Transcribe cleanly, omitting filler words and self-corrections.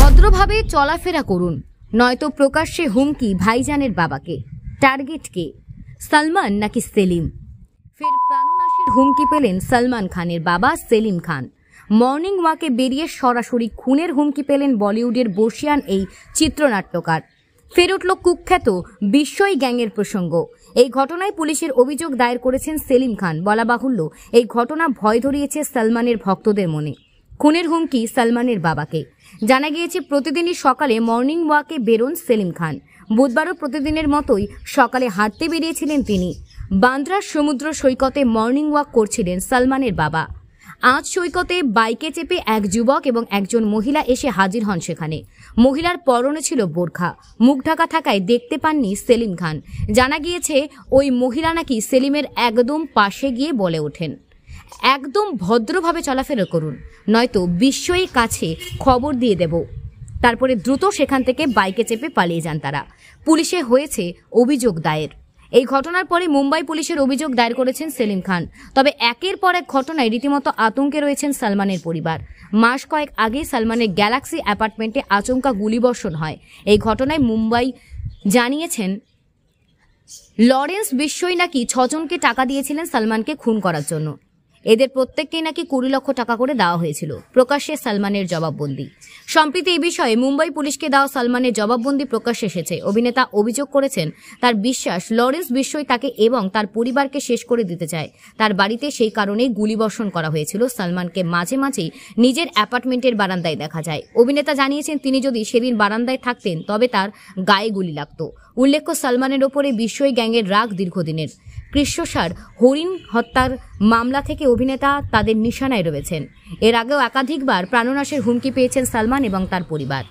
ভদ্রভাবে চলাফেরা করুন, নয়তো প্রকাশ্যে হুমকি ভাইজানের বাবাকে। টার্গেট কে, সালমান নাকি সেলিম? ফের প্রাণনাশের হুমকি পেলেন সালমান খানের বাবা সেলিম খান। মর্নিং ওয়াকে বেরিয়ে সরাসরি খুনের হুমকি পেলেন বলিউডের বর্ষিয়ান এই চিত্রনাট্যকার। ফের উঠল কুখ্যাত বিশ্বই গ্যাংয়ের প্রসঙ্গ। এই ঘটনায় পুলিশের অভিযোগ দায়ের করেছেন সেলিম খান। বলা বাহুল্য, এই ঘটনা ভয় ধরিয়েছে সালমানের ভক্তদের মনে। খুনের হুমকি সালমানের বাবাকে। জানা গিয়েছে প্রতিদিনই সকালে মর্নিং ওয়াকে বেরোন সেলিম খান। বুধবারও প্রতিদিনের মতোই সকালে হাঁটতে বেরিয়েছিলেন তিনি। বান্দ্রার সমুদ্র সৈকতে মর্নিং ওয়াক করছিলেন সালমানের বাবা। আজ সৈকতে বাইকে চেপে এক যুবক এবং একজন মহিলা এসে হাজির হন সেখানে। মহিলার পরনে ছিল বোরখা, মুখ ঢাকা থাকায় দেখতে পাননি সেলিম খান। জানা গিয়েছে ওই মহিলা নাকি সেলিমের একদম পাশে গিয়ে বলে ওঠেন, একদম ভদ্রভাবে চলাফেরা করুন, নয়তো বিশ্বই কাছে খবর দিয়ে দেব। তারপরে দ্রুত সেখান থেকে বাইকে চেপে পালিয়ে যান তারা। পুলিশে হয়েছে অভিযোগ দায়ের। এই ঘটনার পরে মুম্বাই পুলিশের অভিযোগ দায়ের করেছেন সেলিম খান। তবে একের পর এক ঘটনায় রীতিমতো আতঙ্কে রয়েছেন সালমানের পরিবার। মাস কয়েক আগে সালমানের গ্যালাক্সি অ্যাপার্টমেন্টে আচমকা গুলিবর্ষণ হয়। এই ঘটনায় মুম্বাই জানিয়েছেন লরেন্স বিশ্বই নাকি 6 জনকে টাকা দিয়েছিলেন সালমানকে খুন করার জন্য। এদের প্রত্যেককেই নাকি 20 লক্ষ টাকা করে দেওয়া হয়েছিল। প্রকাশ্যে সালমানের জবাববন্দি। সম্প্রতি এই বিষয়ে মুম্বাই পুলিশকে দেওয়া সালমানের জবাববন্দি প্রকাশ্যে এসেছে। অভিনেতা অভিযোগ করেছেন, তার বিশ্বাস লরেন্স বিশ্বই তাকে এবং তার পরিবারকে শেষ করে দিতে চায়। তার বাড়িতে সেই কারণেই গুলিবর্ষণ করা হয়েছিল। সালমানকে মাঝে মাঝেই নিজের অ্যাপার্টমেন্টের বারান্দায় দেখা যায়। অভিনেতা জানিয়েছেন, তিনি যদি সেদিন বারান্দায় থাকতেন তবে তার গায়ে গুলি লাগত। উল্লেখ্য, সালমানের ওপরে বিশ্বই গ্যাংয়ের রাগ দীর্ঘদিনের। কৃষ্ণসার হরিণ হত্যার মামলা থেকে অভিনেতা তাদের নিশানায় রয়েছেন। এর আগেও একাধিকবার প্রাণনাশের হুমকি পেয়েছেন সালমান এবং তার পরিবার।